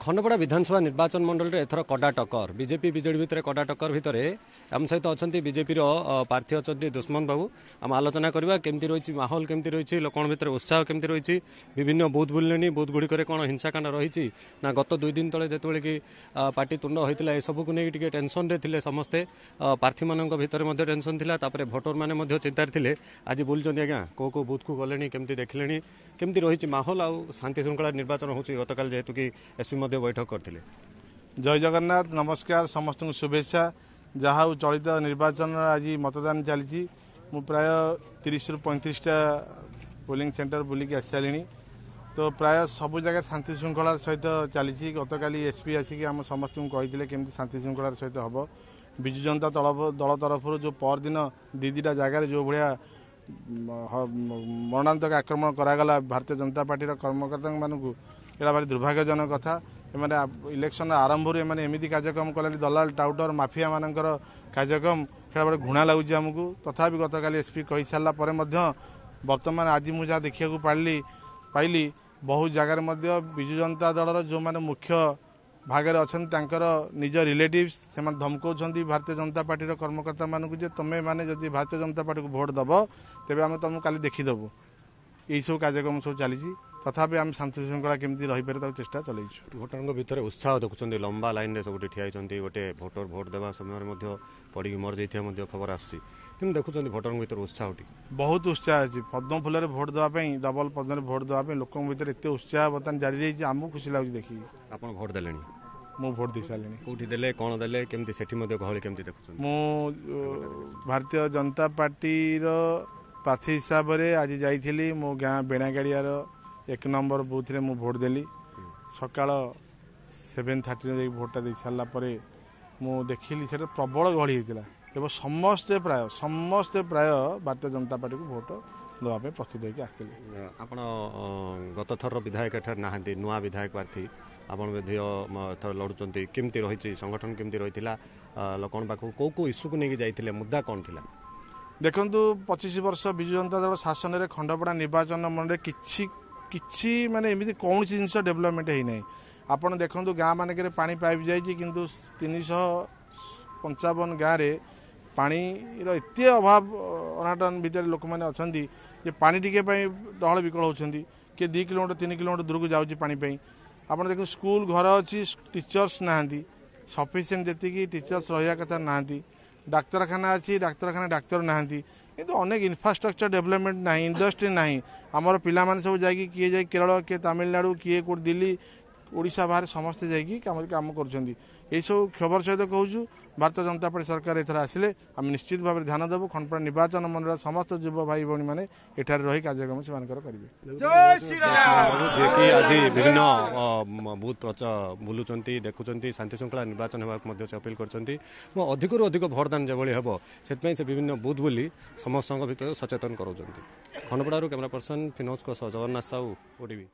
खंडपड़ा विधानसभा निर्वाचन मंडल रे एथर कड़ा टक्कर बीजेपी बीजेडी भितर कड़ा टक्कर भितर आम सहित अच्छा बीजेपी प्रार्थी अच्छा दुष्मंत बाबू आम आलोचना करवा केमती रही माहौल केमती रही लोक भितर उत्साह केमती रही विभिन्न बूथ बुले बूथ गुड़िक कौन हिंसाकांड रही ना गत 2 दिन तले जो कि पार्टी तुंड होता है सबको नहीं टेंशन रे थिले समस्ते प्रार्थी मान भितर टेंशन थिला तापरे भोटर माने चिंतार थिले आज बुलुंट आज्ञा कौ बूथ को गले केमती देखले केमती रही माहौल आ शांति श्रृंखला निर्वाचन हो गतकाल जेहेतु कि एसपी बैठक करते। जय जगन्नाथ नमस्कार समस्त शुभेच्छा जहाँ चलित निर्वाचन आज मतदान चली प्राय 30 ରୁ 35टा पोलिंग सेंटर बुलिक आसी सारे तो प्राय सबु जगह शांति श्रृंखलार सहित चली गतकाली एसपी आसिक आम समस्त कहते केमती शांति श्रृंखलार सहित हम विजु जनता दल तरफ जो परदिन दीटा जगार जो भाया मरणांतक आक्रमण करागला भारतीय जनता पार्टी कर्मकर्ता मानू यहाँ भारी दुर्भाग्यजनक कथा एम इलेक्शन आरंभ एमती कार्यक्रम कले दलाल टाउटर माफिया मानकर कार्यक्रम क्या बड़े घृणा लगुच आमको तथा गतकाल एसपी कही सारापर बर्तमान आज मुझे देखा पाइली बहुत जगार विजु जनता दलर जो मैंने मुख्य भागे अच्छा निज रिलेटिव्स से धमकाउं भारतीय जनता पार्टी कर्मकर्ता मानू तुम्हें मैंने जब भारतीय जनता पार्टी को भोट दब तेज आम तुमको काली देखीदेबू यही सब कार्यक्रम सब चली तथापि आम शांति श्रृंखला केमती रहीपर चेष्टा चलू भोटर भितर उत्साह देखुं लंबा लाइन में सब ठिया गोटे भोटर भोट देवा समय पड़ी मर जाइए खबर आसूँ देखुं भोटर भर उत्साह बहुत उत्साह अच्छी पद्म फूल भोट देवाई डबल पद्म भोट देवाई लोक भर एत उत्साह बर्तमान जारी रही आमको खुशी लगे देखिए आप भोट देले मु भोट दे सारे कौटी देले कौन देले केमती सेठी गहली केमती देखुं मु भारतीय जनता पार्टी प्रार्थी हिसाब से आज जाइली मो गाँ बेणागाड़ियार 1 नंबर बूथ रे मु भोट देली सकाळ 7:30 भोटा दे सारापर मु देखिली से प्रबल गहली होता एवं समस्ते प्राय भारतीय जनता पार्टी को भोट देवाई प्रस्तुत होकर आसते आप गत थर विधायक एठार ना नुआ विधायक प्रार्थी आप लड़ुंट केमती रही संगठन केमती रही लोक पाखु कौ इश्यू को लेकिन जाइए मुद्दा कौन थी देखु 25 वर्ष विजु जनता दल शासन में खंडपड़ा निर्वाचन मंडल किछि माने एमती कौन जिनस डेभलपमेंट है ना आपड़ देखो गाँ मानक पानी पाइप जाइए किंतु 355 गाँव में पानी एत अभाव अनाटन भितर लोक मैंने अच्छा पानी टिके डहल विकल होती किए 2 किलोमीटर 3 किलोमीटर दूर को जाऊँगी पानी आप देख स्कूल घर अच्छी टीचर्स ना सफिसीयंट जी टीचर्स रहा कथा ना डाक्तरखाना अच्छी डाक्तरखाना डाक्तर ना किंतु अनेक इन्फ्रास्ट्रक्चर डेवलपमेंट ना इंडस्ट्री ना आमर पिला माने सब जाकि किए जाए केरल किए तमिलनाडु किए कोट दिल्ली ओडिशा बाहर समस्ते जाकि काम कर सब खबर सहित कहूँ भारतीय जनता पार्टी सरकार एथर आसिले आम निश्चित भाव ध्यान देवु खंडपड़ा निर्वाचन मंडल समस्त युव भाई भौणी मैंने एठार रही कार्यक्रम से करेंगे आज विभिन्न बूथ बुलूं देखुं शांति श्रृंखला निर्वाचन होगा से अपील कर अधिक अधिक भोटदान जो हम से विभिन्न बूथ बुली समस्त भर सचेतन कराऊँ खंडपड़ारू कैमरा पर्सन फिनोज जगन्नाथ साहू ओटीवी।